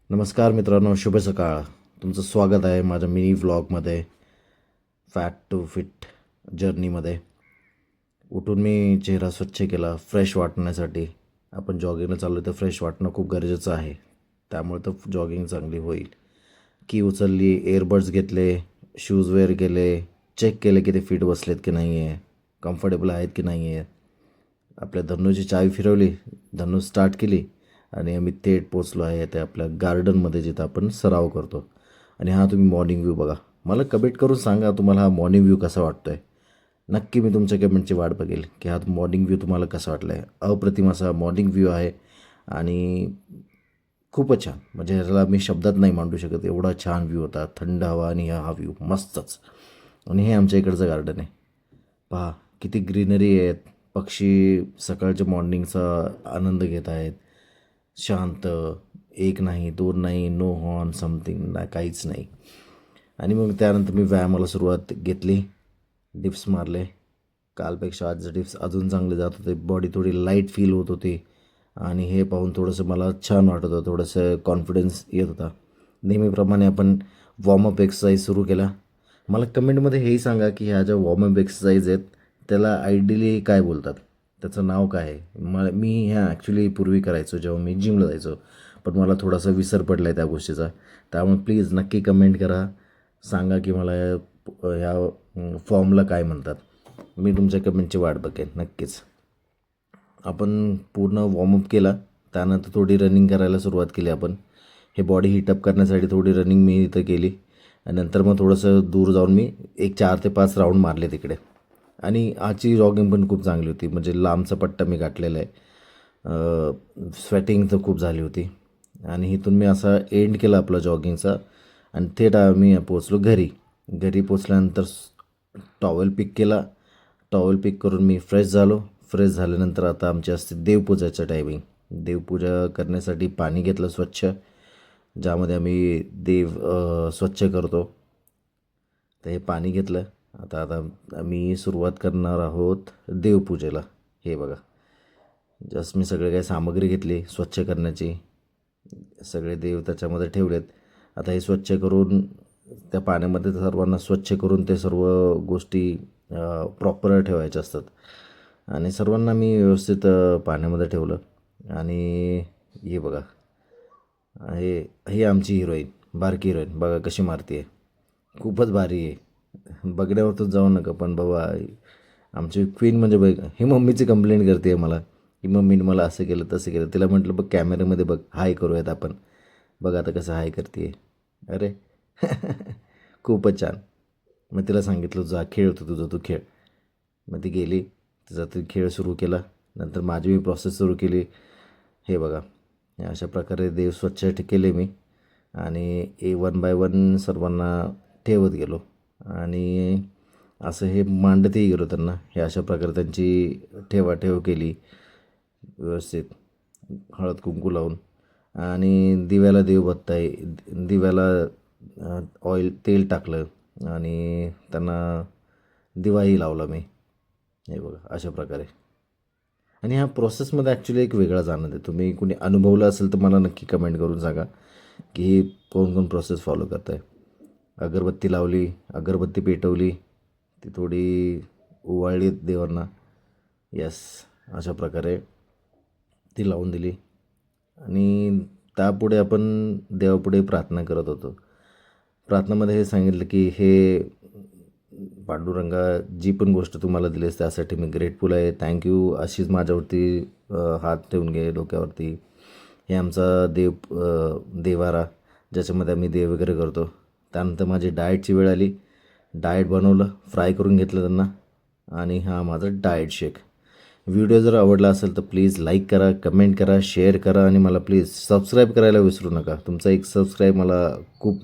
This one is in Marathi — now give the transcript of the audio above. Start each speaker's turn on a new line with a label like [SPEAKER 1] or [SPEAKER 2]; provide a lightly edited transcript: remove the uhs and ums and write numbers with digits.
[SPEAKER 1] नमस्कार मित्रांनो, शुभ सकाळ. तुमचं स्वागत आहे माझ्या मिनी व्लॉगमध्ये, फॅट टू फिट जर्नीमध्ये. उठून मी चेहरा स्वच्छ केला फ्रेश वाटण्यासाठी. आपण जॉगिंगला चाललो तर फ्रेश वाटणं खूप गरजेचं आहे, त्यामुळे तर जॉगिंग चांगली होईल. की उचलली, एअरबड्स घेतले, शूज वेअर केले, चेक केले की ते फिट बसलेत की नाही आहे, कम्फर्टेबल आहेत की नाही आहे. आपल्या धन्नूची चावी फिरवली, धन्नू स्टार्ट केली आणि आम्ही थेट पोचलो आहे ते आपल्या गार्डनमध्ये जिथं आपण सराव करतो. आणि हा तुम्ही मॉर्निंग व्ह्यू बघा. मला कमेंट करून सांगा तुम्हाला हा मॉर्निंग व्ह्यू कसा वाटतो आहे. नक्की मी तुमच्या कमेंटची वाट बघेल की हा मॉर्निंग व्ह्यू तुम्हाला कसा वाटला आहे. अप्रतिम असा मॉर्निंग व्ह्यू आहे आणि खूपच छान. म्हणजे ह्याला मी शब्दात नाही मांडू शकत, एवढा छान व्ह्यू होता. थंड हवा आणि हा व्ह्यू मस्तच. आणि हे आमच्या इकडचं गार्डन आहे. पहा किती ग्रीनरी आहेत. पक्षी सकाळच्या मॉर्निंगचा आनंद घेत आहेत. शांत, एक नाही, दोन नाही, नो हॉर्न समथिंग ना, काहीच नाही. आणि मग त्यानंतर मी व्यायामाला सुरुवात घेतली. डिप्स मारले. कालपेक्षा आज डिप्स अजून चांगले जात होते. बॉडी थोडी लाईट फील होत होती आणि हे पाहून थोडंसं मला छान वाटत होतं. थोडंसं कॉन्फिडन्स येत होता. नेहमीप्रमाणे आपण वॉर्मअप एक्सरसाइज सुरू केला. मला कमेंटमध्ये हेही सांगा की ह्या ज्या वॉर्मअप एक्सरसाइज आहेत त्याला आयडियली काय बोलतात, त्याचं नाव काय आहे. मी ह्या ॲक्च्युली पूर्वी करायचो जेव्हा मी जिमला जायचो, पण मला थोडासा विसर पडला आहे त्या गोष्टीचा. त्यामुळे प्लीज नक्की कमेंट करा, सांगा की मला ह्या फॉर्मला काय म्हणतात. मी तुमच्या कमेंटची वाट बघेन नक्कीच. आपण पूर्ण वॉर्मअप केला. त्यानंतर थोडी रनिंग करायला सुरुवात केली आपण. हे बॉडी हीटअप करण्यासाठी थोडी रनिंग मी इथं केली आणि नंतर मग थोडंसं दूर जाऊन मी एक 4 ते 5 राऊंड मारले तिकडे. आणि आजची जॉगिंग पण खूप चांगली होती. म्हणजे लांबचा पट्टा मी गाठलेला आहे. स्वेटिंग तर खूप झाली होती. आणि इथून मी असा एंड केला आपला जॉगिंगचा आणि थेट मी पोचलो घरी. घरी पोचल्यानंतर टॉवेल पिक केला. टॉवेल पिक करून मी फ्रेश झालो. फ्रेश झाल्यानंतर आता आमची असते देवपूजाचं टायमिंग. देवपूजा करण्यासाठी पाणी घेतलं स्वच्छ, ज्यामध्ये आम्ही स्वच्छ करतो. तर हे पाणी घेतलं. आता आता आम्ही सुरुवात करणार आहोत देवपूजेला. हे बघा, जस्ट मी सगळे काही सामग्री घेतली स्वच्छ करण्याची. सगळे देव त्याच्यामध्ये ठेवलेत. आता हे स्वच्छ करून त्या पाण्यामध्ये सर्वांना स्वच्छ करून ते सर्व गोष्टी प्रॉपर ठेवायच्या असतात. आणि सर्वांना मी व्यवस्थित पाण्यामध्ये ठेवलं. आणि हे बघा, हे ही आमची हिरोईन, बारकी हिरोईन बघा कशी मारते आहे. खूपच भारी आहे. बघण्यावरच जाऊ नका, पण बाबा आमची क्वीन म्हणजे बघ. ही मम्मीची कंप्लेंट करते आहे मला की मम्मीने मला असं केलं तसं केलं. तिला म्हटलं बघ कॅमेऱ्यामध्ये बघ, हाय करूयात आपण. बघ आता कसं हाय करते आहे. अरे खूपच छान. मग तिला सांगितलं जा खेळ होतं तुझं, तू खेळ. मग ती गेली, तिचा ती खेळ सुरू केला. नंतर माझी मी प्रोसेस सुरू केली. हे बघा, अशा प्रकारे देव स्वच्छ केले मी आणि 1 बाय 1 सर्वांना ठेवत गेलो. आणि असं हे मांडतही गेलो त्यांना. हे अशा प्रकारे त्यांची ठेवाठेव केली व्यवस्थित, हळद कुंकू लावून. आणि दिव्याला देवबत्ता आहे, दिव्याला तेल टाकलं आणि त्यांना दिवाही लावला मी. हे बघा अशा प्रकारे. आणि ह्या प्रोसेसमध्ये ॲक्च्युली एक वेगळाच आनंद आहे. तुम्ही कुणी अनुभवलं असेल तर मला नक्की कमेंट करून सांगा की ही कोण कोण प्रोसेस फॉलो करत आहे. अगरबत्ती लावली, अगरबत्ती पेटवली, ती थोडी ओवाळली देवांना. यस, अशा प्रकारे ती लावून दिली. आणि त्यापुढे आपण देवापुढे प्रार्थना करत होतो. प्रार्थनेमध्ये हे सांगितलं की हे पांडुरंगा, जी पण गोष्ट तुम्हाला दिलीस त्यासाठी मी ग्रेटफुल आहे, थँक्यू. अशीच माझ्यावरती हात ठेवून घे डोक्यावरती. हे आमचा देवारा ज्याच्यामध्ये आम्ही देव वगैरे करतो. त्यानंतर माझी डाएटची वेळ आली. डाएट बनवलं, फ्राय करून घेतलं त्यांना. आणि हा माझा डाएट शेक. व्हिडिओ जर आवडला असेल तर प्लीज लाईक करा, कमेंट करा, शेअर करा आणि मला प्लीज सबस्क्राईब करायला विसरू नका. तुमचा एक सबस्क्राईब मला खूप